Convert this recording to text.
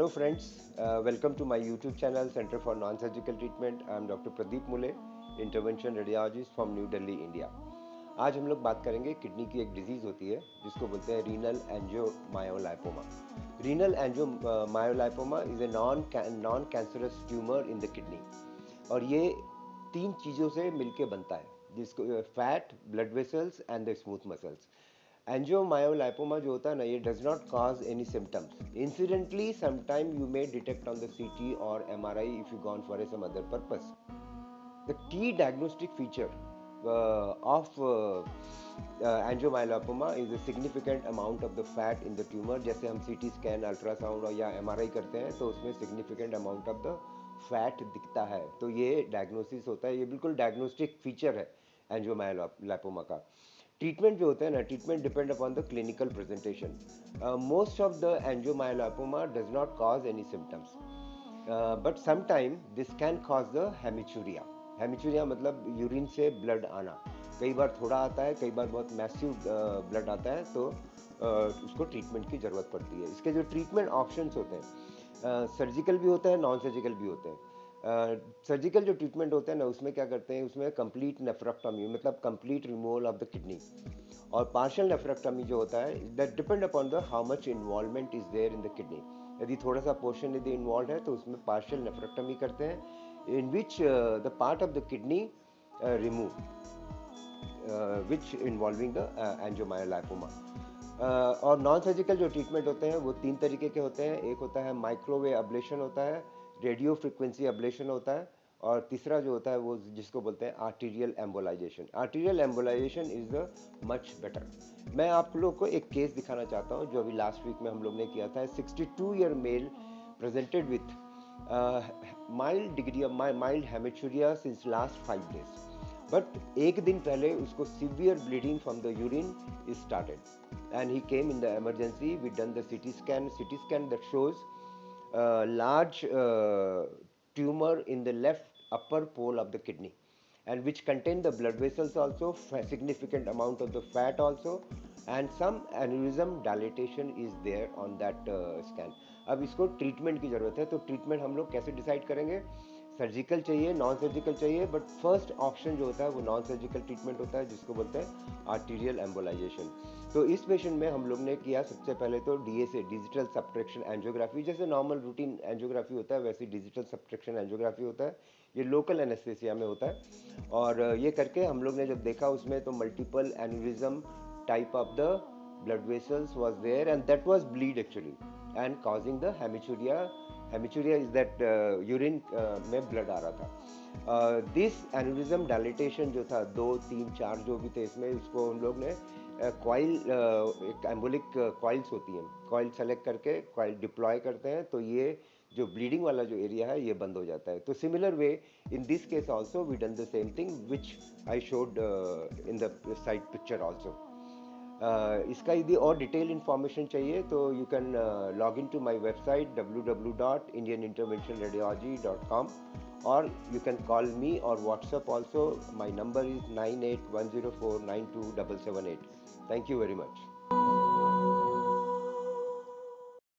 Hello friends, welcome to my YouTube channel Center for Non-Surgical Treatment. I am Dr. Pradeep Mule, Intervention Radiologist from New Delhi, India. आज हम लोग बात करेंगे kidney की एक disease होती है जिसको बोलते हैं renal angiomyolipoma. Renal angiomyolipoma is a non cancerous tumour in the kidney और ये तीन चीज़ों से मिलके बनता है जिसको fat, blood vessels and the smooth muscles. Angiomyolipoma जो होता है ना, ये does not cause any symptoms. Incidentally sometime you may detect on the CT और MRI if you gone for some other purpose. The key diagnostic feature of angiomyolipoma is a significant amount of the fat in the tumor. जैसे हम CT scan, ultrasound या MRI करते हैं तो उसमें significant amount of the fat दिखता है, तो ये डायग्नोसिस होता है. ये बिल्कुल डायग्नोस्टिक फीचर है एंजियोमायोलाइपोमा का. ट्रीटमेंट जो होता है ना, treatment depend upon the clinical presentation. Most of the angiomyolipoma does not cause any symptoms but sometime this can cause the haematuria. Haematuria मतलब यूरिन से ब्लड आना. कई बार थोड़ा आता है, कई बार बहुत मैसिव ब्लड आता है, तो उसको ट्रीटमेंट की ज़रूरत पड़ती है. इसके जो ट्रीटमेंट ऑप्शंस होते हैं, सर्जिकल भी होते हैं, नॉन सर्जिकल भी होते हैं. सर्जिकल जो ट्रीटमेंट होता है ना, उसमें क्या करते हैं, उसमें कंप्लीट नेफ्रेक्टोमी मतलब complete removal of the kidney. और पार्शियल नेफ्रेक्टोमी जो होता है, that depend upon the how much involvement is there in the kidney. यदि थोड़ा सा पोर्शन यदि इन्वॉल्व है तो उसमें पार्शियल नेफ्रेक्टोमी करते हैं, in which the part of the kidney remove, which involving the angiomyolipoma. और नॉन सर्जिकल जो ट्रीटमेंट होते हैं वो तीन तरीके के होते हैं. एक होता है माइक्रोवेव अब्लेशन होता है, रेडियो फ्रिक्वेंसी अब्लेशन होता है, और तीसरा जो होता है वो जिसको बोलते हैं arterial embolisation. Arterial embolisation is the much better. मैं आप लोग को एक केस दिखाना चाहता हूँ जो अभी लास्ट वीक में हम लोग ने किया था. 62-year male presented with mild degree of mild hematuria since last 5 days. But एक दिन पहले उसको severe bleeding from the urine is started and he came in the emergency. We done the CT scan that shows a large tumor in the left upper pole of the kidney and which contain the blood vessels also, significant amount of the fat also, and some aneurysm dilatation is there on that scan. अब इसको treatment की ज़रूरत है, तो treatment हम लोग कैसे decide करेंगे? सर्जिकल चाहिए, नॉन सर्जिकल चाहिए, बट फर्स्ट ऑप्शन जो होता है वो नॉन सर्जिकल ट्रीटमेंट होता है जिसको बोलते हैं आर्टीरियल एम्बोलाइजेशन. तो इस पेशेंट में हम लोग ने किया सबसे पहले तो DSA, डिजिटल सब्ट्रैक्शन एंजियोग्राफी. जैसे नॉर्मल रूटीन एंजियोग्राफी होता है वैसे डिजिटल सब्ट्रैक्शन एंजियोग्राफी होता है. ये लोकल एनेस्थेसिया में होता है. और ये करके हम लोग ने जब देखा उसमें तो multiple aneurysm type of the blood vessels was there and that was bleed actually and causing the hematuria. Hematuria is that urine में blood आ रहा था. This aneurysm dilatation जो था 2, 3, 4 जो भी थे इसमें, उसको हम लोग ने कॉइल, एक एम्बोलिक कॉइल्स होती हैं, कॉइल सेलेक्ट करके कॉइल डिप्लॉय करते हैं, तो ये जो ब्लीडिंग वाला जो एरिया है ये बंद हो जाता है. तो similar way in this case also we done the same thing which I showed in the side picture also. इसका यदि और डिटेल इन्फॉर्मेशन चाहिए तो you can log in to my website www.indianinterventionradiology.com or you can call me or WhatsApp also. My number is 9810492778. Thank you very much.